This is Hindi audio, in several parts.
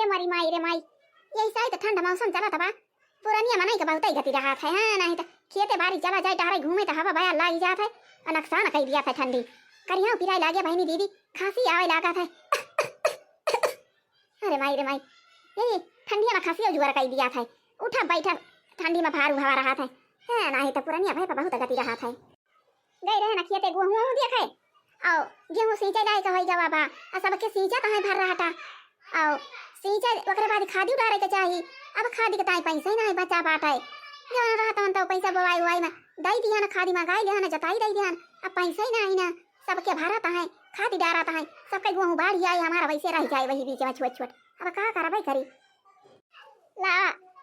अरे मरी माई रे माई, यही सही तो ठंडा मौसम चला था बा, पुरानिया मनाई के बहुत ही गति रहा था। हाँ नहीं तो खेते बारी चला जाए टहराई घूमे तो हवा बया लाग जात है और नुकसान कर दिया था। ठंडी करिया पिराई लागे बहनी दीदी, खांसी आवे लगा था। अरे माई रे माई, यही ठंडिया में खांसी और जुआर कर दिया था। उठा बैठा ठंडी में भारू हवा रहा था। हाँ नहीं तो पुरानिया भाई पर बहुत गति रहा था। गई रहे ना खेते गेहूं दिया खाए और गेहूं सींचा जाए का होई जवाब आ सबके सींचा तो है भर रहा था और सींचा ओकरे बाद खादी उड़ारे के चाहिए। अब खादी के ताई पैसा ही नहीं बचा पाता जवन रहता तो पैसा बवाई उवाई में दई दिया ना, खादी में गाय दिया ना, जताई दई दिया। अब पैसा ही नहीं ना, सबके भरता है खादी डारता है, सबके गेहूं बाढ़ आई हमारा वैसे रह जाए वही बीच में छोट छोट। अब का करा भाई करी ला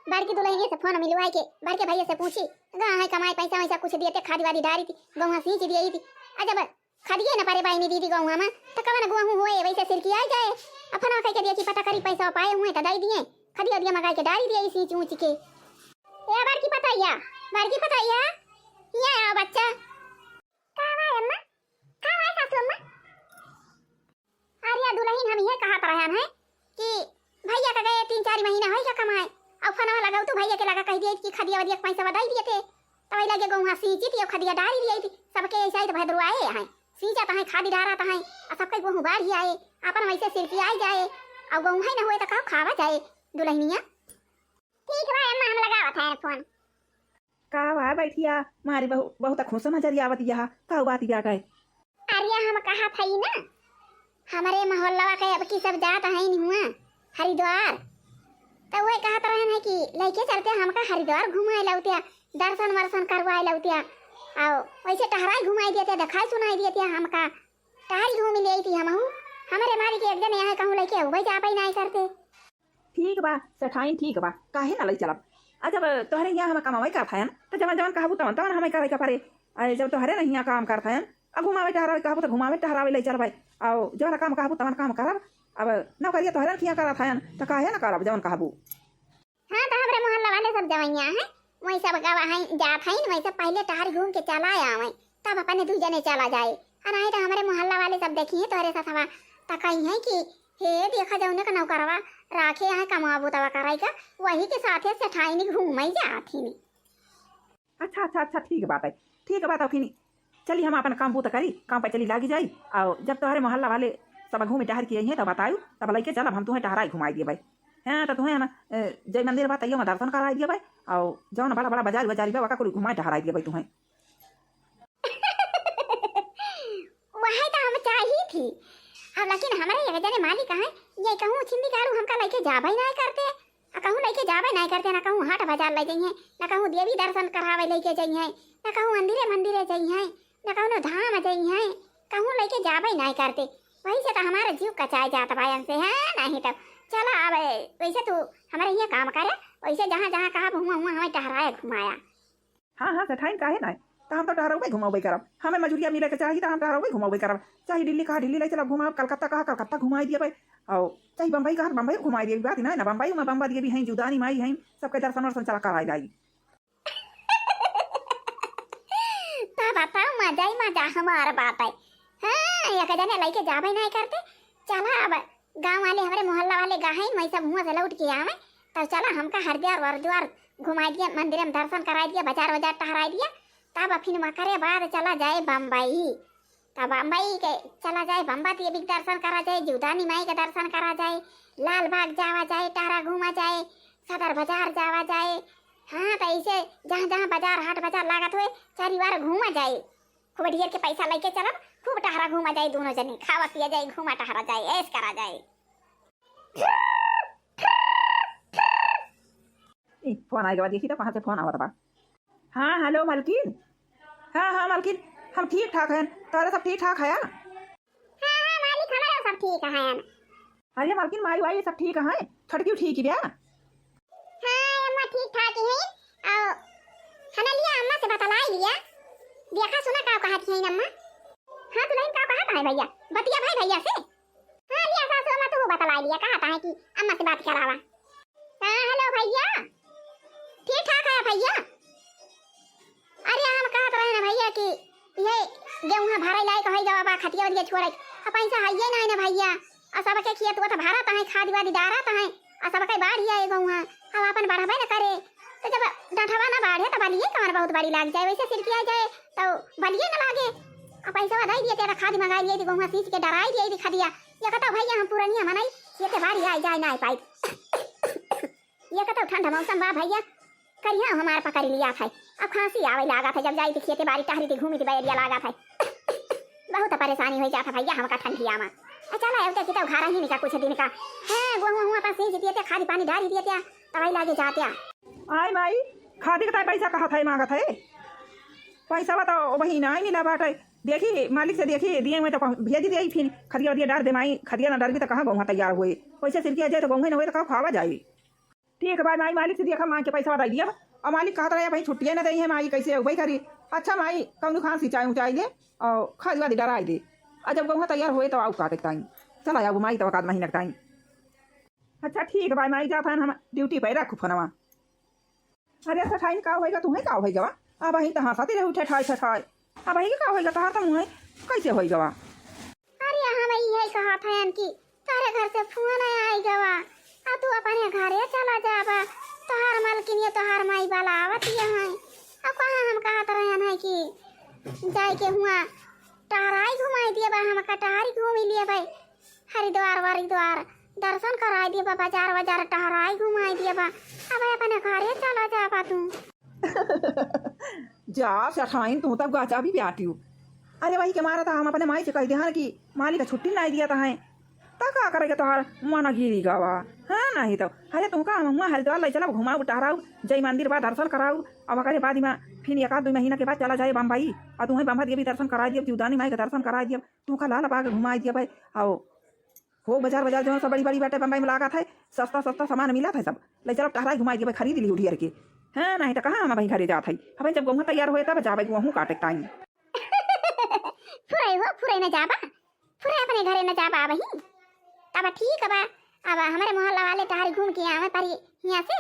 बड़की दुल्हन से फोन मिलवाई के बड़के भैया से पूछी गा है कमाई पैसा वैसा कुछ दिए थे, खादी वादी डारी थी गेहूं सींच दी थी। अजब खदिए न पारे बाई दीदी गेहूं में तो कवन गेहूं हुए वैसे सिरकी आ जाए। अपना कह के दिया कि पता करी पैसा पाए हुए तो दई दिए, खदिया दिया मंगा के डारी दिए सींच ऊंच के। ए बड़की पताइया ये आओ बच्चा का है अम्मा, का है सासू अम्मा। अरे दुल्हन हम ये कहा रहे हैं कि भैया का गए 3-4 महीना हो गया कमाए और फनवा लगाऊ तो भैया के लगा कह दिए कि खदिया वदिया पैसा बदाई दिए थे तब लगे गेहूं सींची थी और खदिया डाली दिए थी। सबके ऐसा ही तो भदरू आए हैं सींचा तो है खादी डारा तो है और सबके गेहूं बाढ़ ही आए अपन वैसे सिरकी आई जाए और गेहूं है ना हुए तो खाओ खावा जाए दुल्हनिया। ठीक है अम्मा हम लगावत है फोन का बा बैठिया मारी बहुत खुश नजर आवत यहा का बात या गए। अरे हम कहा था ना हमारे मोहल्ला के अब की सब जात है नहीं हुआ हरिद्वार तो वही कहत रहे हैं कि लेके चलते हमका हरिद्वार घुमाए लौतिया, दर्शन वर्शन करवाए लौतिया और वैसे टहराई घुमाई देते दिखाई सुनाई देते हमका टहरी घूम ले थी। हम हमारे मारी के एक दिन यहाँ कहूँ लेके वही जा पाई नहीं करते। ठीक बा सठाई ठीक बा काहे ना ले चलब। जब तोहरे यहाँ हम कमावे करता है तो जवन जवन कहबू तवन तवन हमें करे के पड़े। जब तोहरे नहीं यहाँ काम करता है अब घुमावे टहरावे कहबू तो घुमावे टहरावे ले चलबे और जवन काम कहबू तवन काम करब। अब न करिए तोहरे किया करत है तो काहे ना करब जवन कहबू। हाँ तो हमारे मोहल्ला वाले सब जवैया हैं वही सब गवा है जात है वैसे पहले टहरी घूम के चला आवे तब अपने 2 जने चला जाए। और नहीं तो हमारे मोहल्ला वाले सब देखिए तोहरे साथ हवा तकई है कि हे देखा जाऊने का नौकरवा राखे है कमाबू तवा कराई का वही के साथे सेठाई नहीं घूमई जाती नहीं। अच्छा अच्छा अच्छा ठीक बात है ठीक बात है। चली हम अपन काम पूरा करी काम पे चली लागी जाई और जब तोहरे मोहल्ला वाले सब घूमे टहर किए हैं तब बतायू तब लेके चलब हम तुम्हें टहराई घुमाई दिए भाई। हाँ तो तुम्हें जय मंदिर बात आइयो दर्शन कराई दिए भाई और जौन बड़ा बड़ा बाजार बाजारी बा कुल घुमाई टहराई दिए भाई तुम्हें। वही तो हम चाहिए थी अब लेकिन हमारे ये जने मालिक है ये कहूँ छिंदी गाड़ू हमका लेके जाबे नहीं करते कहूँ लेके जाबे नहीं करते ना कहूँ हाट बाजार ले जाइए ना कहूँ देवी दर्शन करावे लेके जाइए ना कहूँ मंदिरे मंदिरे जाइए ना कहूँ धाम जाइए कहूँ लेके जाबे नहीं करते। वही से तो हमारा जीव कचाए जाता भाई से है नहीं तो चला अब वैसे तू हमारे यहाँ काम करे वैसे जहाँ जहाँ कहा हुआ हमें टहराए घुमाया। हाँ हाँ सठाइन काहे ना तो हम तो टहरावे घुमावे करब हमें मजूरिया मिले के चाहिए तो हम टहरावे घुमावे करब। चाहे दिल्ली कहा दिल्ली ले चलब घुमाओ कलकत्ता कहा कलकत्ता घुमाई दिए भाई और चाहे बम्बई कहा बम्बई घुमाई दिए बात नहीं ना बम्बई में बम्बा दिए भी हैं जुदानी माई हैं सबके दर्शन वर्शन चला कराई जाएगी। तो बताओ मजा ही मजा हमारा बात है। हाँ एक जने लेके जाबे नहीं करते चला अब गाँव वाले हमारे मोहल्ला वाले गाहे वैसा मुँह से लौट के आवे तब चला हमका हरिद्वार वरद्वार घुमाई दिया मंदिर में दर्शन कराई दिया बाजार बाजार टहराई दिया तब फिर मकरे बाद चला जाए बम्बई तब बम्बई के चला जाए बम्बा भी दर्शन करा जाए जुदानी माई के दर्शन करा जाए लाल बाग जावा जाए टहरा घूमा जाए सदर बाजार जावा जाए। हाँ तो ऐसे जहाँ जहाँ बाजार हाट बाजार लागत हुए 4 बार घूमा जाए खूब ढेर के पैसा लेके चलब खूब टहरा घूमा जाए दोनों जने खावा पिया जाए घूमा टहरा जाए ऐस करा जाए। फोन आएगा देखी तो कहाँ से फोन आवा था। हाँ हेलो मालकिन। हाँ हाँ मालकिन हम ठीक ठाक हैं तारा सब ठीक ठाक है। हाँ हाँ मालिक हमारा सब ठीक है। अरे मालकिन माई वाई सब ठीक है छटकी ठीक ही ब्याह। हाँ अम्मा ठीक ठाक ही है और खाना लिया अम्मा से बतलाई लिया देखा सुना का कहती है अम्मा। हाँ तो नहीं का कहा है भैया बतिया भाई भैया से। हाँ लिया सासू अम्मा तो बतलाई लिया कहा है कि अम्मा से बात करावा। हाँ हेलो भैया ठीक ठाक है भैया। अरे हम कहत रहे ना भैया कि ये गेहूं भराई लायक है जवाब खतिया वदिया छोड़े पैसा है ये नहीं ना भैया और सबके खेत वो तो भरा है खादी वादी डारा है आ सब कई बाढ़ आए गौवा अब अपन बढ़ाबे न करे तो जब डंठवा ना बाढ़े तो बलिए कमर बहुत बड़ी लाग जाए वैसे सिरकी आ जाए तो बलिए न लागे अब पैसा दई दिए तेरा खाद मंगा लिए गौवा सींच के डराई दिए खदिया ये कहता भैया हम पूरनिया मनाई ये ते बाढ़ आ जाए ना पाई ये कहता ठंडा मौसम बा भैया करिया हमार पकड़ लिया था अब खांसी आवे लगा था जब जाई थी खेते बाड़ी टहरी थी घूमी थी बैरिया लगा था बहुत परेशानी हो जाता भैया हमका ठंडिया में चला अब तो घर ही निका कुछ दिन का है वो हुआ पास सींच दिए थे खाद पानी डाली दिए थे दवाई लागे जाते आई माई खादी का पैसा कहा था मांगा था पैसा बताओ वही ना ही मिला बाटे देखी मालिक से देखी दिए हुए तो भेज दिए फिर खदिया उदिया डाल दे माई खदिया ना डाल भी तो कहाँ गौवा तैयार हुए पैसे सिर किया जाए तो गौवा न हुए तो कहाँ खावा जाए ठीक है भाई माई मालिक से देखा माँ के पैसा बता दिया और मालिक कहता रहा भाई छुट्टियाँ ना दी है माई कैसे वही करी अच्छा माई कौन खां सिंचाई उचाई ले और खाद वादी डराई दे और जब गौवा तैयार हुए तो आओ काटे टाइम चला आओ माई तो आध महीना टाइम अच्छा ठीक है भाई माई जाता है हम ड्यूटी पर रखू फोनवा अरे अच्छा ठाई का होएगा तुम्हें का होएगा अब वही तो हंसाती रहे उठे ठाई ठाई अब वही का होएगा कहा तुम है कैसे होएगा अरे हम यही कहा था कि तारे घर से फोन आई गवा आ तू अपने घरे चला जाबा तोहार मालकिन तोहार माई वाला आवत यहाँ अब कहाँ हम कहत रहे हैं कि जाए के हुआ टहराई घुमाई दिए बा हम कटहरी घूमी लिए भाई हरिद्वार वारिद्वार दर्शन कराई दिए बा बाजार बाजार टहराई घुमाई दिए बा अब अपने घरे चला जाबा तू जा सठाइन तू तब गाचा भी ब्याटी अरे वही के मारा था हम अपने माई से कह दिया कि मालिक का छुट्टी नहीं दिया था है का करेगा तोहार मन गिरी गवा हाँ नहीं तो अरे तुम का हुआ हरिद्वार ले चला घुमाऊ टहराऊ जय मंदिर बाद दर्शन कराऊ अब करे बाद में फिर एक आध 2 महीना के बाद चला जाए बम्बई और तुम्हें बम्बई भी दर्शन करा दिया जीवदानी माई का दर्शन करा दिया तू का लाल बाग घुमा दिया भाई आओ हो बाजार बाजार जो सब बड़ी बड़ी बाटे बम्बई में लगा था सस्ता सस्ता सामान मिला था सब ले चलो टहराई घुमा दिया भाई खरीद ली उठियर के हाँ नहीं तो कहाँ हम भाई घरे जाते अब जब गेहूँ तैयार हुए तब जाबे गेहूँ काटे टाइम फुरे न जाबा फुरे अपने घरे न जाबा वही तब ठीक बा अब हमारे मोहल्ला वाले टहरी घूम के आवे पारी यहाँ से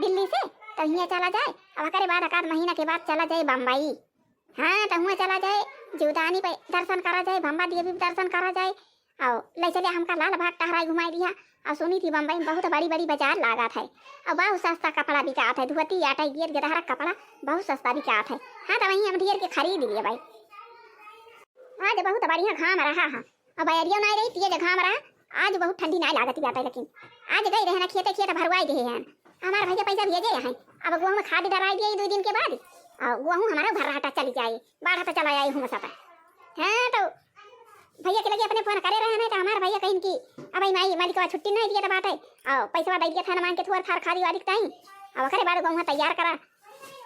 दिल्ली से तो यहाँ चला जाए अब करे बाद एक महीना के बाद चला जाए बम्बई हाँ तो हुआ चला जाए जीवदानी पे दर्शन करा जाए भम्बा दिए भी दर्शन करा जाए और ले चले हमका लाल बाग टहराई घुमाई दिया और सुनी थी बम्बई में बहुत बड़ी बड़ी बाजार लगा था और बहुत सस्ता कपड़ा बिका था धोती आटा गिर गिरहरा कपड़ा बहुत सस्ता बिका था हाँ तो वहीं हम ढेर के खरीद लिए भाई आज बहुत बढ़िया घाम रहा है और बैरिया नहीं रही तेज घाम रहा आज बहुत ठंडी नहीं लागती जाता लेकिन आज गई रहे ना खेते खेत भरवाई दिए हैं हमारे भैया पैसा भेजे हैं अब गेहूँ में खाद डराई दिए 2 दिन के बाद और गेहूँ हमारा घर हटा चली जाए बाढ़ हटा चला जाए हूँ सता हाँ तो भैया के लगे अपने फोन करे रहे हैं तो हमारे भैया कहीं की अब माई मालिक छुट्टी नहीं दिया था बाटे और पैसा दे दिया था ना मांग के थोड़ा थार खादी वादी टाइम अब अखरे बाद गेहूँ तैयार करा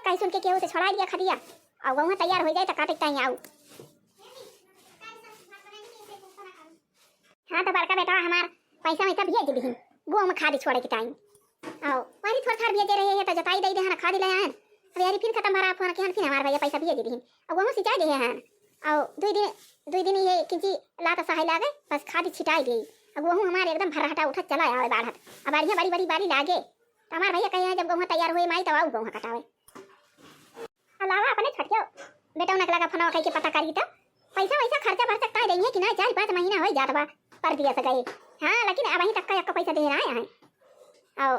कहीं सुन के केहू से छोड़ा दिया खदिया और गेहूँ तैयार हो जाए तो काटे टाइम आऊ हाँ तो बड़का बेटा हमार पैसा वैसा भेज दी वो हम खादी छोड़े के टाइम आओ वारी थोड़ा थार भेजे रहे हैं तो जताई दे हैं खादी ले हैं अब यारी फिर खत्म भरा फोन के फिर हमारे भैया पैसा भेज दी अब वो सिंचाई दे हैं और 2 दिन ये किसी लाता सहाय लागे बस खादी छिटाई दी अब वो हमारे एकदम भर हटा उठा चला आवे बाढ़ अब बढ़िया बड़ी बड़ी बारी लागे तो हमारे भैया कहे जब गेहूँ तैयार हुए माई तो आओ गेहूँ कटावे अलावा अपने छटियो बेटा उनके लगा फना कह के पता करी तो पैसा वैसा खर्चा भर सकता है कि ना 4-5 महीना हो जाता बा पर दिया से गए हाँ लेकिन अब वहीं तक का पैसा दे रहा है और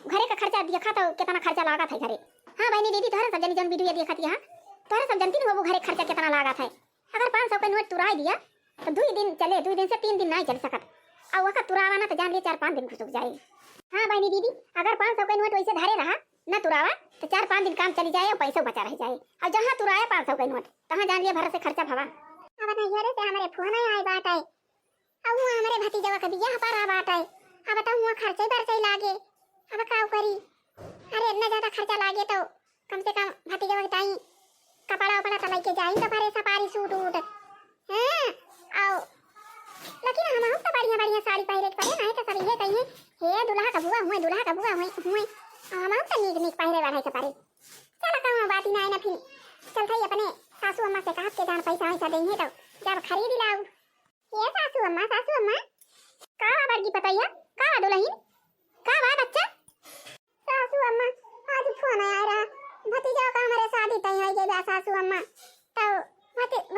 घरे का खर्चा देखा तो कितना खर्चा लगा था घरे हाँ बहनी दीदी तुम्हारे सब जन वीडियो देखा थी हाँ तुम्हारे सब जनती वो घरे खर्चा कितना लगा था अगर 500 का नोट तुरा दिया तो 2 दिन चले 2 दिन से 3 दिन नहीं चल सकत और वह तुरावा ना तो जान लिए 4-5 दिन घुस जाए हाँ बहनी दीदी अगर 500 का नोट वैसे धरे रहा न तुरावा तो 4-5 दिन काम चली जाए और पैसा बचा रह जाए और जहाँ तुराया 500 का नोट तहाँ जान लिया भर से खर्चा भवा अब नैहरे से हमारे फोन आए बात है अब हुआ हमारे भतीजा का बियाह पर आ बात है अब बताऊँ हुआ खर्चे बरचे लागे अब का करी अरे इतना ज्यादा खर्चा लागे तो कम से कम भतीजा के टाइम कपड़ा उपड़ा तो लेके जाई तो भरे सपारी सूट उट हैं आओ लेकिन हम तो बढ़िया बढ़िया साड़ी पहरे के पड़े नहीं तो सब ये कहिए हे दुल्हा का बुआ हुए हम तो नीक पहरे वाला सपारी चल कहूँ बात ही ना ना फिर चल भाई अपने सासू अम्मा से कहा के जान पैसा वैसा देंगे तो जब खरीद लाऊ ये सासू अम्मा का बड़की पतैया का दुल्हन का बा बच्चा सासू अम्मा आज फोन आया रहा भतीजा का हमारे शादी तय हो गई सासू अम्मा तो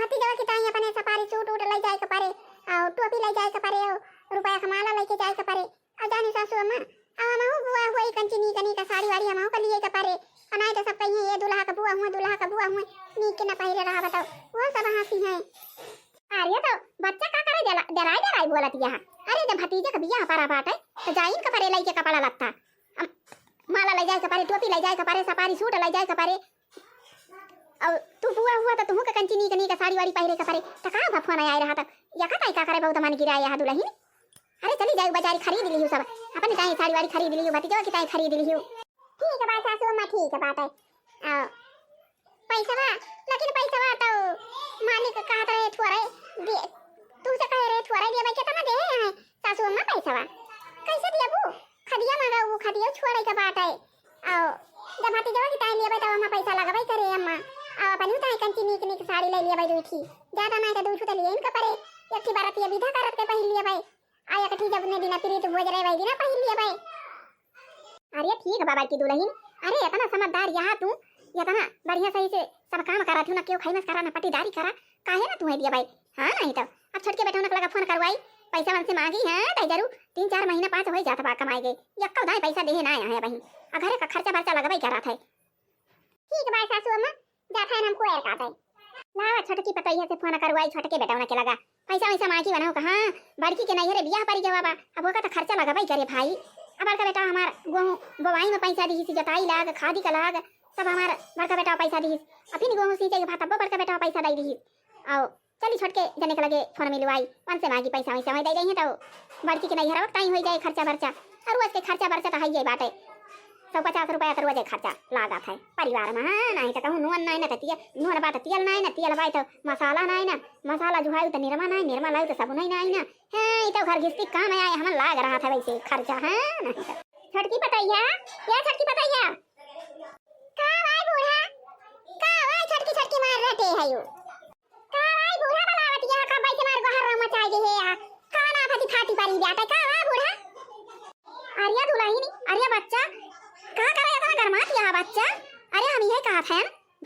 भतीजा की तय अपने सपारी सूट उट ले जाए के पारे और टोपी ले जाए के पारे और रुपया कमाला लेके जाए के पारे और जाने सासू अम्मा हमहु बुआ हुई कंचनी कनी का साड़ी वाड़ी हमहु का लिए कपारे अनाय तो सब कहिए ये दूल्हा का बुआ हुआ नी के ना पहले रहा बताओ वो सब हंसी है। अरे तो बच्चा का करे डराई बोलत यहां। अरे जब भतीजे का बियाह पारा बाटे तो जाइन कपारे लई के कपड़ा लगता माला ले जाए कपारे टोपी ले जाए कपारे सफारी सूट ले जाए कपारे और तू बुआ हुआ तो तुहू का कंचनी कनी का साड़ी वाड़ी पहरे कपारे तो कहां भफोन आया रहा था या का करे बहुत मन गिरा यहां दुल्हन। अरे चली जाए बाजार खरीद लियो सब अपन चाहे साड़ी वाड़ी खरीद लियो भतीजो की चाहे खरीद लियो। ठीक है बात सासू अम्मा ठीक है बात है पैसा लेकिन पैसा तो मालिक कहा रहे थोड़े दे तू से कह रहे थोड़े दे भाई कितना दे है सासू अम्मा पैसा कैसे दिया बू खदिया मांगा वो खदिया छोड़े का बात है आओ जब भतीजो की टाइम लिया तो अम्मा पैसा लगावे करे अम्मा आ अपन चाहे कंचनी की साड़ी ले लिया भाई दूठी ज्यादा नहीं तो दूठ तो लिए इनका परे एक की बारात ये विधा करत के पहन लिया भाई आया कठी जब ने दिना प्रीत भोज रहे भाई दिना पहन लिया भाई। अरे ठीक है बाबा की दुल्हन अरे इतना समझदार यहाँ तू इतना बढ़िया सही से सब काम करा थी ना क्यों खाई मत करा ना पट्टीदारी करा काहे ना तू है दिया भाई। हाँ नहीं तो अब छोड़ के बैठा होने लगा फोन करवाई पैसा मन से मांगी है तो जरूर 3-4 महीना 5 हो जाता बा कमाई गई यक्का उधाई पैसा दे ना आया है बहन घर का खर्चा बर्चा लगवाई करा था। ठीक है सासू अम्मा जाता है हमको एर काटा लावा छोटकी पतैया से फोन करवाई छोटके बेटा के लगा पैसा वैसा मांगी बनाओ कहां बड़की के नहीं रे बियाह पारी जवाबा अब वो का तो खर्चा लगावाई करे भाई। अब बड़का बेटा हमार गेहूं बोवाई में पैसा दी जोताई लाग खादी का लाग सब हमार बड़का बेटा पैसा दी अपनी गेहूं सींचे के भात अब बड़का बेटा पैसा दे दी आओ चली छोटके जने के लगे फोन मिलवाई मन से मांगी पैसा वैसा दे गई है तो बड़की के नहीं हर वक्त हो जाए खर्चा बर्चा और उसके खर्चा बर्चा तो है ही बाटे 150 रुपया तो रोजे खर्चा लागत है परिवार में। नहीं तो कहूँ नून नहीं ना नून बात तेल नहीं ना तेल बाई तो मसाला नहीं ना मसाला जो है तो निरमा नहीं निरमा लाई तो सब नहीं ना है तो घर घिसती काम आए हमें लाग रहा था वैसे खर्चा है नहीं तो छटकी पतैया या छटकी पतैया का भाई बूढ़ा का भाई छटकी मार रटे है यो का भाई बूढ़ा बलावत या का भाई मार गहर मचाई दे है खाना फटी फाटी पारी जाता का भाई बूढ़ा अरिया दुल्हन अरिया बच्चा का करे इतना गरमात यहां बच्चा। अरे हम यही कहा था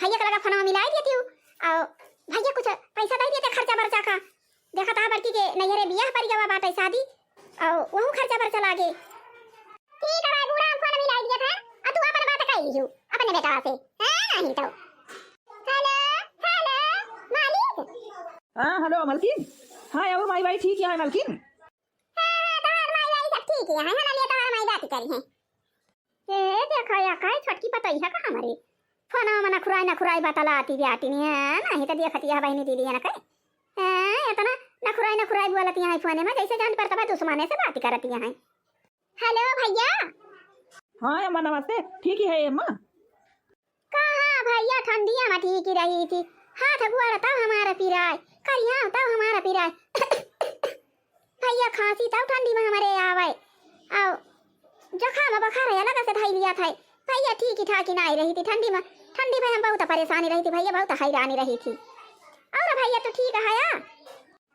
भैया का लगा फोन में मिलाई देती हूं और भैया कुछ पैसा दे देते खर्चा बर्चा का देखा था बड़की के नैहरे बियाह पर जवा बाटे शादी और वहु खर्चा बर्चा लागे। ठीक है भाई बूढ़ा फोन में मिलाई दिया था आ तू अपन बात कह लियो अपने बेटा से हां नहीं तो हेलो मालिक हां हेलो मलकिन हां और माई भाई ठीक है मलकिन हां तोहर माई भाई सब ठीक है ना लिए तोहर माई बात करी है ए देखा या काय छटकी पतैया का हमारे फोना में ना खुराई बतला आती भी नहीं है नहीं तो देखती है बहनी दीदी है ना कहे इतना ना खुराई बोलती है फोने में जैसे जान पड़ता है दुश्मने से बात करती है। हेलो भैया हाँ अम्मा नमस्ते ठीक है अम्मा कहाँ भैया ठंडिया में ठीक ही रही थी हाथ गुआड़ा तब हमारा पिराय करिया तब हमारा पिराय भैया खांसी तब ठंडी में हमारे आवे आओ जुकाम बुखार अलग से धाई लिया था भैया ठीक ही ठाक ही ना आई रही थी ठंडी में हम बहुत परेशानी रही थी भैया बहुत हैरानी रही थी। और भैया तो ठीक है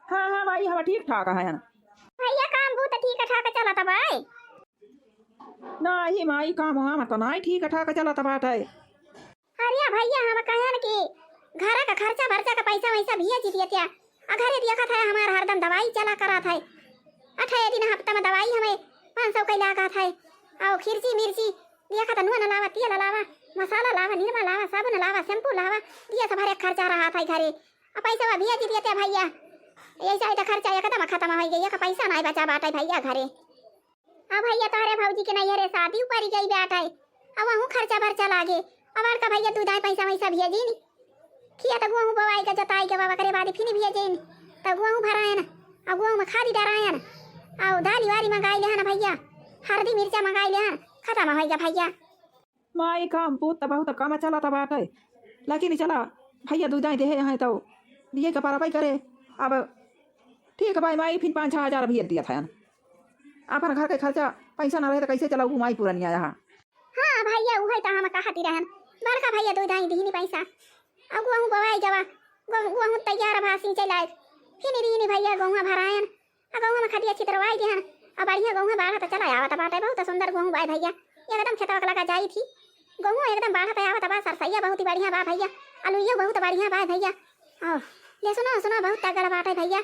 हाँ भाई हम ठीक ठाक है भैया काम बहुत ठीक ठाक चला था भाई नहीं माई काम हम तो नहीं ठीक ठाक चला था बात है। अरे भैया हम कहन कि घर का खर्चा भर्चा का पैसा वैसा भेज दिया क्या घरे दिया था हमारा हरदम दवाई चला करा था 28 दिन हफ्ता में दवाई हमें 500 का लगा था और खिरची मिर्ची दिया था नून लावा तेल लावा मसाला लावा निरमा लावा साबुन लावा शैम्पू लावा दिया सब हर एक खर्चा रहा था घरे अब पैसा भेज दिया था भैया ऐसा तो खर्चा एकदम खत्म हो गया पैसा नहीं बचा बाटा भैया घरे। अब भैया तोहरे भौजी के नहीं रे शादी ऊपर गई बाटा अब वहाँ खर्चा भर्चा लागे अब का भैया दूधाई पैसा वैसा भेजी नहीं किया तो गेहूँ बवाई का जोताई के बाबा करे बाद फिर भेजे तो गेहूँ भराए ना अब गेहूँ में खादी डराए ना और दाली वाली मंगाई ले ना भैया हल्दी मिर्चा मंगाई ले खत्म हो गया भैया। माई काम बहुत काम चला था बात है लेकिन चला भैया दूधाई दे हैं तो दिए का पारा करे अब ठीक है भाई माई फिर 5-6 हज़ार भेज दिया था अपन घर के खर्चा पैसा ना रहे तो कैसे चलाऊ माई पूरा नहीं आया। हाँ भैया वही तो हम कहती रहन बड़का भैया दूधाई दी पैसा अब गेहूँ बवाई जवा गेहूँ तैयार भासी चला फिर दी भैया गेहूँ भरायन गेहूँ में खटिया छितरवाई दिहन अब बढ़िया गेहूँ बाढ़ तो चला आवत बाटे बहुत सुंदर गेहूँ बाय भैया एकदम खेतवा लगा जाई थी गेहूँ एकदम बाढ़ आवत बा सरसैया बहुत ही बढ़िया बा भैया आलूया बहुत बढ़िया बा भैया और ले सुनो बहुत तगड़ बाटे भैया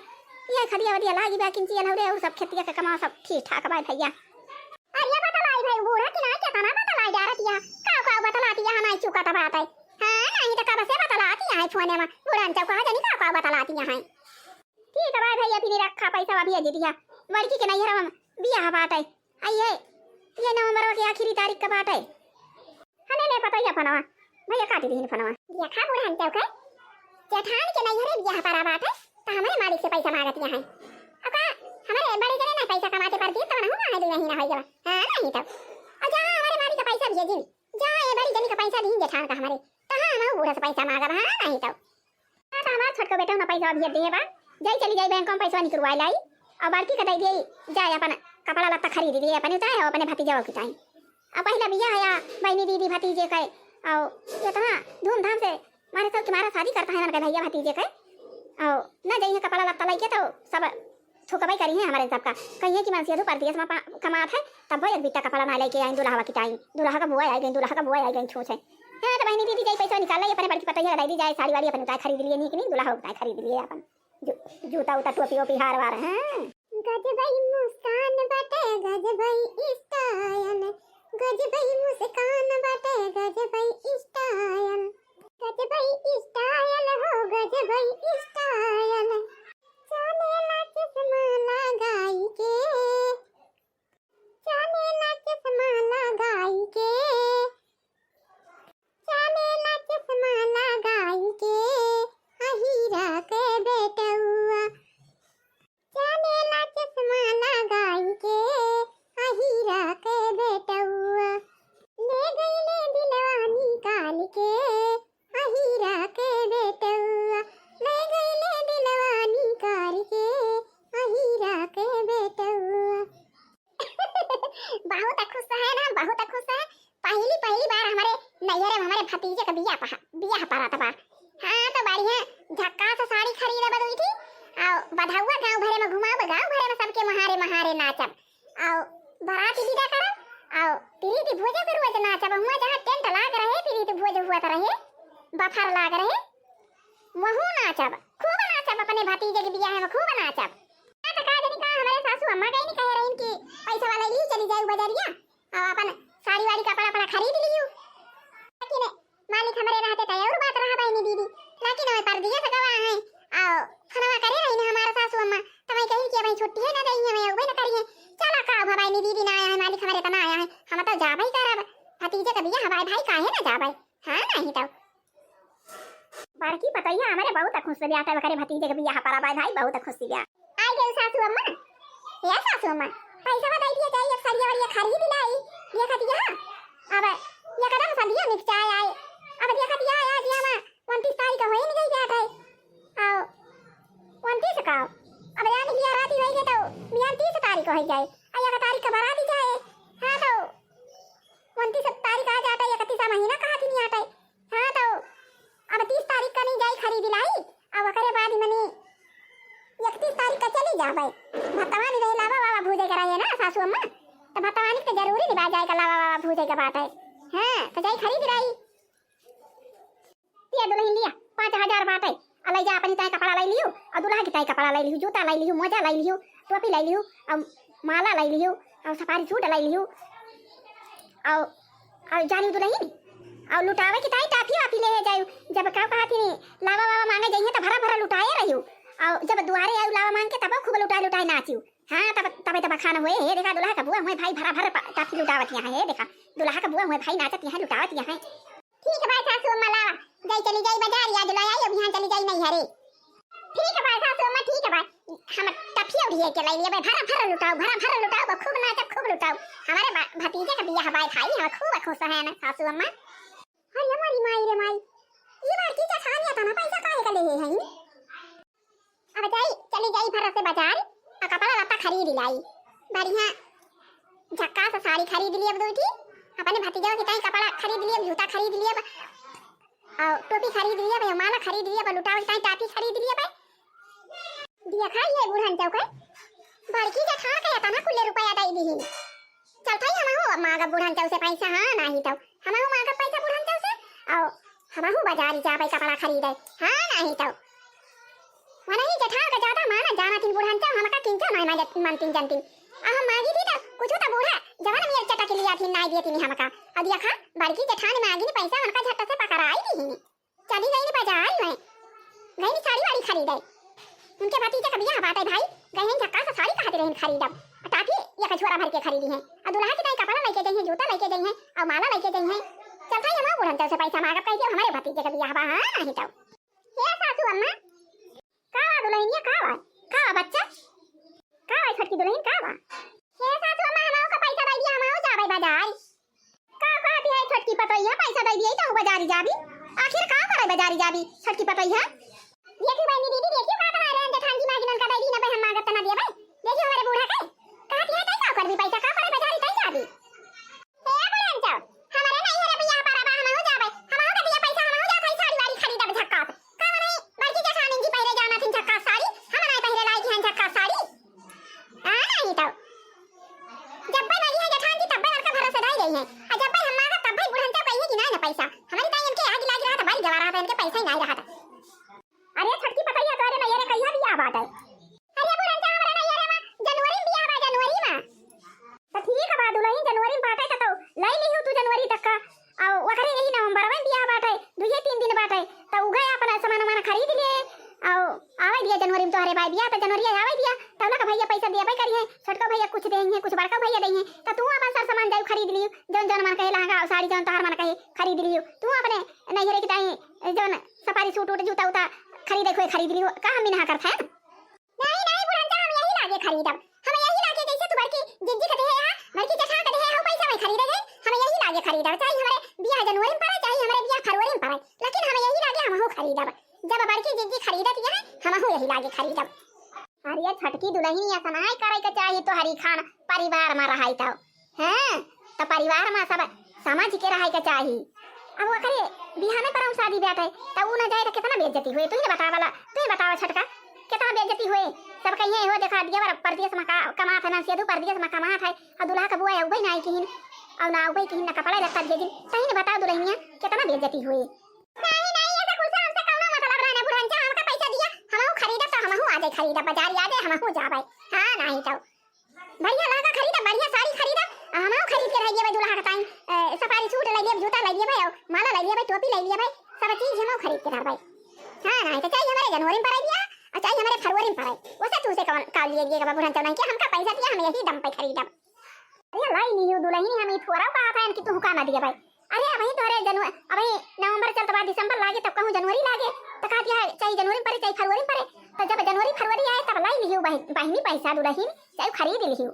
ये खदिया वदिया लागी बा किंची अलहरे और सब खेतिया के कमाओ सब ठीक ठाक बा भैया। अरे बतलाई चुका था बात है। हाँ नहीं तो कब से बतलाती है फोन में बुढ़ान चौका जानी का बतलाती है। ठीक है भाई अभी रखा पैसा अभी दे दिया लड़की के नहीं हरम बियाह बात है। आइए ये नवंबर की आखिरी तारीख का बात है। हने ने पता है फनवा भैया काटी दी फनवा देखा बुढ़ान चौका जेठान के नहीं हरे बियाह पर बात है तो हमारे मालिक से पैसा मांगती है। अब हमारे बड़े जने ना पैसा कमाते पर दी तो ना हुआ है नहीं ना हो जाए। हां नहीं तो और जहां हमारे मालिक का पैसा भेजी जहां ये बड़ी जनी का पैसा दी जेठान का हमारे तो हां हम बूढ़ा से पैसा मांगा। हां नहीं तो हमारा छोटको बेटा ना पैसा भेज दे बा जाई चली जाई बैंक में पैसा निकलवा लाई और बाकी कटाई दे जाए अपन कपड़ा लत्ता खरीद दिए अपने चाहे अपने भतीजा के चाहे। अब पहला बियाह आया बहनी दीदी भतीजे का और इतना धूमधाम से मारे सब तुम्हारा शादी करता है ना भैया भतीजे का और ना जाइए कपड़ा लत्ता लेके तो सब थुकबाई करी है हमारे सबका कहिए कि मनसिया तो परदेश में कमात है तब एक बिट्टा कपड़ा ना लेके आई दुल्हा की टाइम दुल्हा का बुआ आई गई दुल्हा का बुआ आई गई छूछ है। हाँ तो बहनी दीदी जाई पैसा निकाल ली अपने बड़ी पता है दी जाए साड़ी वाड़ी अपने खरीद लिए नहीं कि नहीं दुल्हा उतार खरीद लिए अपन जूता उता टोपी ओपी हार वार। हां गजबई मुस्कान बाटे गजबई स्टाइल गजबई मुस्कान बाटे गजबई स्टाइल गजबई स्टाइल हो गजबई स्टाइल चले ला चश्मा लगाई के चले ला चश्मा लगाई के चले ला चश्मा लगाई के अहीरा के बेटुआ चले ला चश्मा लगाई के अहीरा के बेटुआ ले गई ले दिलवा निकाल के अहीरा के बेटुआ ले गई ले दिलवा निकाल के अहीरा के बेटुआ। बहुत खुश है ना बहुत खुश है। पहली बार हमारे नैहरे में हमारे भतीजे का बियाह पड़ा था। हाँ तो बढ़िया झक्का से साड़ी खरीद बदुई थी और बधाउआ गांव भरे में घुमाब गांव भरे में सबके महारे नाचब और बाराती विदा करब और प्रीति भोज करुआ तो नाचब हुआ जहां टेंट लाग रहे प्रीति भोज हुआ रहे बफर लाग रहे वहू नाचब खूब नाचब अपने भतीजे के बियाह में खूब नाचब। तो का जनी का हमारे सासू अम्मा कहीं नहीं कह रही कि पैसा वाला ली चली जाए बजारिया और अपन साड़ी वाड़ी कपड़ा खरीद लियो लेकिन मालिक हमारे रहते तो और बात रहा बहनी दीदी लेकिन हमें परदिया से गवा है और खनवा करे रही ना हमारा सासू अम्मा तो मैं कहीं कि भाई छुट्टी है ना दई है मैं उबे ना करिए चला का बहनी दीदी ना आया है मालिक हमारे तना आया है हम तो जा भाई करब भतीजे का बियाह हमारे भाई काहे ना जा भाई। हां नहीं तो बड़की पतैया हमारे बहुत खुश से ब्याह करे भतीजे के बियाह पर भाई बहुत खुश से ब्याह आई गई सासू अम्मा या सासू अम्मा पैसा बताई दिया जाए एक साड़ी वाली खरीद लाई ये का दिया अब ये कदम संदिया निपटाए आए अब ये का दिया आया दिया मैं 29 तारीख का होई नहीं गई जात है आओ 29 का अब यानी लिया रात ही होई तो बियाह 30 तारीख को हो जाए आया का तारीख का बारात ही जाए। हां तो 29 तारीख आ जाता है 31 महीना कहा थी नहीं आता है। हां तो अब 30 तारीख का नहीं जाई खरीद लाई अब करे बाद मनी 31 तारीख का चली जा भाई भतवानी रहे लावा बाबा भूजे कराए ना सासू अम्मा तो भतवानी तो जरूरी निभा जाए का लावा बाबा भूजे का बात है। हां तो जाई खरीद लाई ये दुल्हन लिया 5000 बात है अलग जा अपनी ताई कपड़ा लाई लियो और दुल्हा की ताई कपड़ा लाई लियो जूता लाई लियो मोजा लाई लियो टोपी लाई लियो और माला लाई लियो और सफारी सूट लाई लियो और जानी दुल्हन और लुटावे की ताई टाफी वापी ले जायू जब का कहा थी लावा बाबा मांगे जाइए तो भरा लुटाए रहियो और जब दुआरे आयु लावा मांग के तब खूब लुटाए नाचियो। हां तब खाना हुए हे देखा दुल्हा का बुआ हुए भाई भरा टाफी लुटावत यहां है देखा दुल्हा का बुआ हुए भाई नाचत यहां लुटावत यहां। ठीक है भाई सासू अम्मा लावा जाई चली जाई बाजार या दुल्हा आई अब यहां चली जाई नहीं हरे। ठीक है भाई सासू अम्मा ठीक है भाई हम टाफी उड़िए के लाई लिए भाई भरा लुटाओ खूब नाचब खूब लुटाओ हमारे भतीजे का बियाह भाई भाई हम खूब खुश है ना सासू अम्मा। अरे हमारी माई रे माई ये बार की जठानिया था ना पैसा काहे का ले है अब चली जाई भर से बाजार और कपड़ा लत्ता खरीद लाई बढ़िया झक्का से साड़ी खरीद लिया दूठी अपने भतीजा के ताई कपड़ा खरीद लिया जूता खरीद लिया और टोपी खरीद लिया भाई माला खरीद लिया लुटाओ के ताई टापी खरीद लिया भाई दिया खा ये बुढ़न चौके बड़की जठा का था ना कुल्ले रुपया दई दी चलता ही हम मांगा बुढ़न चौ से पैसा। हां नहीं तो हम मांगा पैसा बुढ़न चौ से और हम बाजार जा भाई कपड़ा खरीदे। हां नहीं तो मना ही जठा का ज्यादा माना जाना तीन बुढ़ान चा हम का किंचा नहीं मानतीन जानतीन हम मांगी थी तो कुछ तो बूढ़ा जवान मेरे चटा के लिए दिया थी ना दिया थी हमका अब दिया खा बड़की जेठानी मांगी ने पैसा उनका झट से पकड़ाई दी ने चली गई ने बाजार में गई साड़ी वाड़ी खरीदे उनके भतीजे का बियाह बाटे भाई गई झक्का से साड़ी कहते रहे खरीदब ताकि ये कछुआ भर के खरीदी है और दुल्हा के कपड़ा लेके गई है जूता लेके गई है और माला लेके गई है चलता है हम बुढ़न से पैसा मांगा कह हमारे भतीजे का बियाह बा हां नहीं तो हे सासू अम्मा का दुल्हनिया का बच्चा का छटकी दुल्हन का हे सासू अम्मा हमाओ का पैसा दे दिया हमाओ जाबे बाजार का कहती है छटकी पतैया पैसा दे दिए तो बाजारी जाबी आखिर का करे बाजारी जाबी छटकी पतैया देखी बहनी दीदी देखी का बना रहे हैं जेठान जी मांगी नन का दे दी ना भाई हम मांगत ना दिया भाई देखी हमारे बूढ़ा के कहती है का कर भी पैसा का करे बाजारी तई जाबी हे बुढ़न जाओ हमारे नहीं है बियाह पर बा हम हो जाबे हमाओ का दिया पैसा हम हो जा थाई साड़ी वाड़ी खरीदब झक्का का नहीं बड़की जेठानी जी पहले जाना थी झक्का साड़ी हम नहीं पहले लाई थी झक्का साड़ी आ नहीं तो जब भाई लगी है जेठान जी तब भाई का भरोसा दे गई है और जब भाई हम मांगा तब भाई बुढ़न जाओ कहिए कि ना पैसा हमारी ताई इनके आगे लाग रहा था भाई जवा रहा था इनके पैसा ही नहीं रहा था अरे छटकी पतैया तोरे नैया रे कहिया बियाह बात है अरे बुढ़न जा हमरा नैया रे में जनवरी में बियाह बा जनवरी में तो ठीक है बा दुल्हन जनवरी में बाटे तो लई लियो तू जनवरी तक का और वकरे यही नवंबर में बियाह बाटे दुए 3 दिन बाटे तो उगे अपना सामान मन खरीद लिए और आवे दिया जनवरी में तोहरे भाई बियाह तो जनवरी आवे दिया तब ना भैया पैसा दिया भाई करिए छोटका भैया कुछ देंगे कुछ बड़का भैया देंगे तो तू अपन सब सामान जाई खरीद लियो जौन जौन मन कहे लहंगा और साड़ी जौन तोहर मन कहे खरीद लियो तू अपने नैहरे के ताई जौन सफारी सूट उट जूता उता खरीदे कोई खरीद लियो का हम ना करता है नहीं नहीं बुढ़न जा हम यही लागे खरीदब हम यही लागे जैसे तू बड़की जिज्जी कहते है बड़की जेठा कहते है हो पैसा में खरीदे गए हम यही लागे खरीदब चाहे हमारे बियाह जनवरी में पड़े चाहे हमारे बियाह फरवरी में पड़े लेकिन हम यही लागे हम हो खरीदब जब बड़की जिज्जी खरीदत है हम हो यही लागे खरीदब अरे छटकी दुल्हन या सनाई करे के चाहिए तो हरी खान परिवार में रहाई तो हैं तो परिवार में सब समझ के रहाई के चाहिए अब वो करे बिहार में परम शादी बैठे तब वो न जाए तो कितना बेइज्जती हुए तू ही बतावा तू ही बतावा छटका कितना बेइज्जती हुए सब कहिए हो देखा दिया बार परदेश में कमा था ना सेदू परदेश में कमा था और दुल्हा का बुआ उबई ना किहिन और ना उबई किहिन ना कपड़ा लत्ता दे दिन सही ने बता दुल्हनिया कितना बेइज्जती हुए नहीं नहीं ऐसा कुछ हमसे कौनो मतलब रहने बुढ़न जा हमका पैसा दिया हमहु खरीदा तो हमहु आ जाए खरीदा बाजार आ जाए हमहु जाबे हां नहीं तो भैया लहंगा खरीदा बढ़िया साड़ी खरीदा हमहु खरीद के रहिए भाई दुल्हा का टाइम सफारी सूट ले लिए जूता ले लिए भाई माला ले लिए भाई टोपी ले लिए भाई सब चीज हमहु खरीद के रह भाई हां नहीं तो चाहिए हमारे जनवरी में पड़े दिया और चाहिए हमारे फरवरी में पड़े वो सब तुझसे काल लिए का बुढ़न चना के हमका पैसा दिया हम यही दम पे खरीदा अरे लाई लियो दुल्हन हमें थोड़ा कहा था कि तू हुका ना दिया भाई अरे अभी तोरे जनवरी अभी नवंबर चलता बाद दिसंबर लागे तब कहूं जनवरी लागे तो कहा दिया चाहिए जनवरी में पड़े चाहिए फरवरी में पड़े तो जब जनवरी फरवरी आए तब लाई लियो बहनी पैसा दुल्हन चाहे खरीद लियो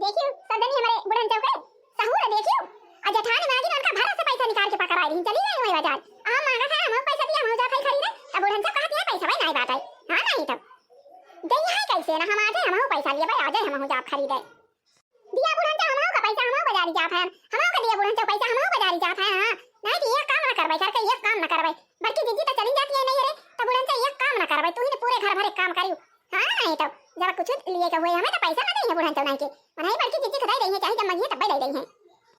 देखियो सदनी हमारे बुढ़न चौके सहूर देखियो और जेठानी मांगी उनका घर से पैसा निकाल के पकड़ा रही चली गई वही बाजार हम मांगा था हम पैसा दिया हम जा खरीदे तब बुढ़न से कहती है पैसा भाई नहीं बात है हां नहीं तब गई है कैसे ना हम आ जाए हम पैसा लिए भाई आ जाए हम जा खरीदे दिया बुढ़न से हम का पैसा हम बाजार जात है हम का दिया बुढ़न से पैसा हम बाजार जात है हां नहीं कि एक काम ना करबै करके एक काम ना करबै बड़की दीदी तो चली जाती है नहीं रे तब बुढ़न से एक काम ना करबै तू ही पूरे घर भर एक काम करियो हां नहीं तब जब कुछ लिए के हुए हमें तो पैसा ना देंगे बुढ़न चौनाई के नहीं बड़की दीदी खदाई देंगे चाहे जब मंगिए तब दे देंगे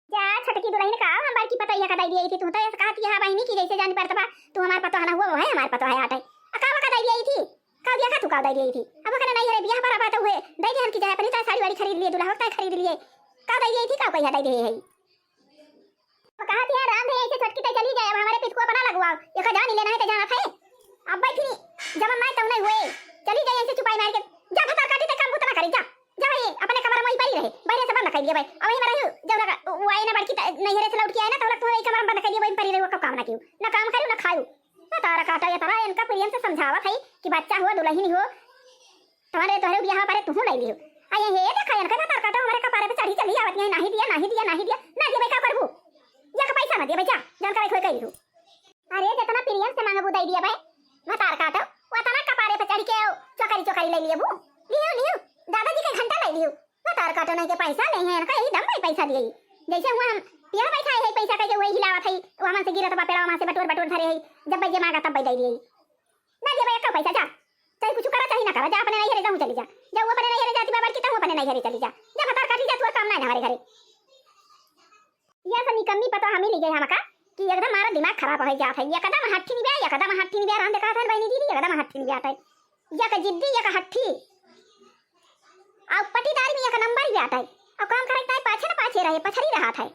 जा छटकी दुल्हन का हम बड़की पतैया का दे दी थी तू तो ऐसे कहती है बहनी की जैसे जान पड़ता तू हमारे पतो ना हुआ वो है हमारे पतो है आटे अकावा का दे दी थी का दिया का तू का दे दी थी अब कहना नहीं रे बियाह बड़ा बात हुए दे दे हम की जाए अपनी साड़ी वाड़ी खरीद लिए दुल्हा का खरीद लिए का दे दी थी का पैसा दे दी है कहा दिया राम है ऐसे छटकी पे चली जाए अब हमारे पिट को अपना लगवाओ ये का जान लेना है तो जाना था अब बैठी जब मैं तब नहीं हुए चली जाए ऐसे चुपाई मार के जा भतर काटी ते काम उतना करी जा जा भाई अपने कमरा में ही पड़ी रहे बाहर से बंद कर दिया भाई अब ही मरा जब वो आई ना बड़की नहीं रे से लौट के आए ना तो लगता है कमरा में बंद कर दिया भाई पड़ी रहे वो काम ना कियो ना काम करियो ना खायो ना तारा काटा ये तारा इनका प्रेम से समझावा था कि बच्चा हुआ दुल्हन ही हो तुम्हारे तोहरे बियाह पर तू ले लियो आए हे देखा इनका तारा काटा हमारे कपारे पे चढ़ी चली आवत नहीं दिया ना दिया ना दिया भाई का करबू या का पैसा ना दिया भाई जा जान का खोई कहियो अरे जितना प्रेम से मांगबू दे दिया भाई मैं तार काटो वो तना कपारे पे चढ़ के चोकरी ले लिए वो लियो दादाजी का घंटा ले लियो मैं तार काटो नहीं के पैसा ले हैं इनका यही दम पे पैसा दिए जैसे हुआ हम पिया बैठा है पैसा कह के वही हिलावा थई वहां से गिरत बा पेड़ा वहां से बटोर धरे है जब भैया मांगा तब दे दिए ना दे भाई का पैसा जा चाहे कुछ करा चाहे ना करा जा अपने नहीं हरे जाऊं चली जा जब वो अपने नहीं हरे जाती बाबा की तब अपने नहीं हरे चली जा जब हतार काटी जा तू काम ना हमारे घरे या सब निकम्मी पता हमें ले गए हमका कि एकदम हमारा दिमाग खराब हो जाता है एकदम हट्ठी नहीं बे एकदम हट्ठी नहीं बे हम देखा था बहनी दीदी एकदम हट्ठी नहीं आता है या का जिद्दी या का हट्ठी आ पटीदार में एक नंबर ही आता है और काम करे ताई पाछे ना पाछे रहे पछड़ी रहा था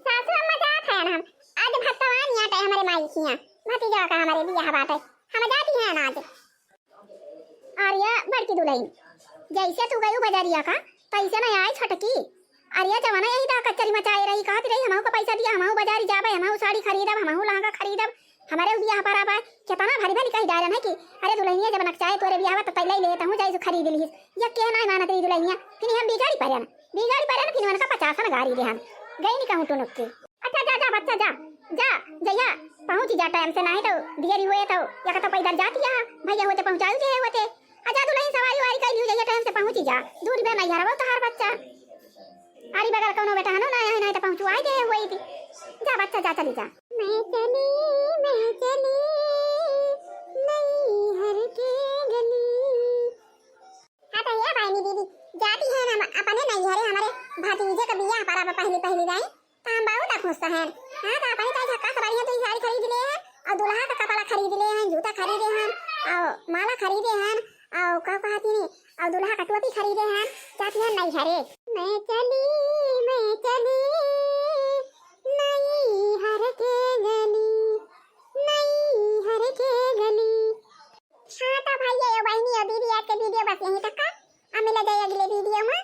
सासू अम्मा जात है ना हम आज भत्तवान यहाँ पे हमारे माई की यहाँ भतीजा का हमारे बियाह बात है हम जाती हैं ना आज आर्या बड़की दुल्हन जैसे तू गई बाजारिया का तैसे ना आए छटकी आर्या जवाना यही दा कचरी मचाए रही कहती रही हमहू को पैसा दिया हमहू बाजारी जाबे हमहू साड़ी खरीदब हमहू लहंगा खरीदब हमारे बियाह पर आबा कितना भारी भारी कही डारन है कि अरे दुल्हनिया जब नकचाए तोरे बियाह त पहले ही लेत हूं जाई खरीद ली या के ना मानत रही दुल्हनिया फिर हम बिगाड़ी परन फिर उनका 50 न गाड़ी दे हम गई नहीं कहूं टुनुक के अच्छा जा जा बच्चा जा जा जया पहुंच जा टाइम से नहीं तो देरी हुए तो या तो पैदल जाती है भैया होते पहुंचाऊ जे होते आजा दुल्हन सवारी वारी कर लियो जया टाइम से पहुंची जा दूर बे नहीं हरबो तो हर बच्चा आरी बगल कोनो बेटा हनो ना है नहीं तो पहुंचवाई दे हुई थी जा बच्चा जा चली जा मैं चली नहीं हर के गली हाँ तो ये भाई दीदी जाती है ना अपने नहीं हरे हमारे भतीजे का बियाह पर पहली पहली जाई तो हम बहुत खुश हैं हाँ तो अपने चाहे झक्का सवारी है तो साड़ी खरीद ले हैं और दूल्हा का कपड़ा खरीद ले हैं जूता खरीदे हैं और माला खरीदे हैं और का कहती नहीं और दूल्हा का टोपी खरीदे हैं जाती है नहीं हरे मैं चली नहीं हर के गली नहीं हर के गली हाँ तो भाई ये बहनी और दीदी आज के वीडियो बस यहीं तक का अब मिला जाए अगले वीडियो में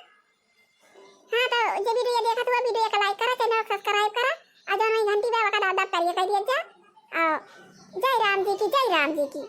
हाँ तो जो वीडियो देखा तो वीडियो को लाइक करा चैनल को सब्सक्राइब करा और दोनों घंटी दबा कर दब करिए कह दिया जा जय राम जी की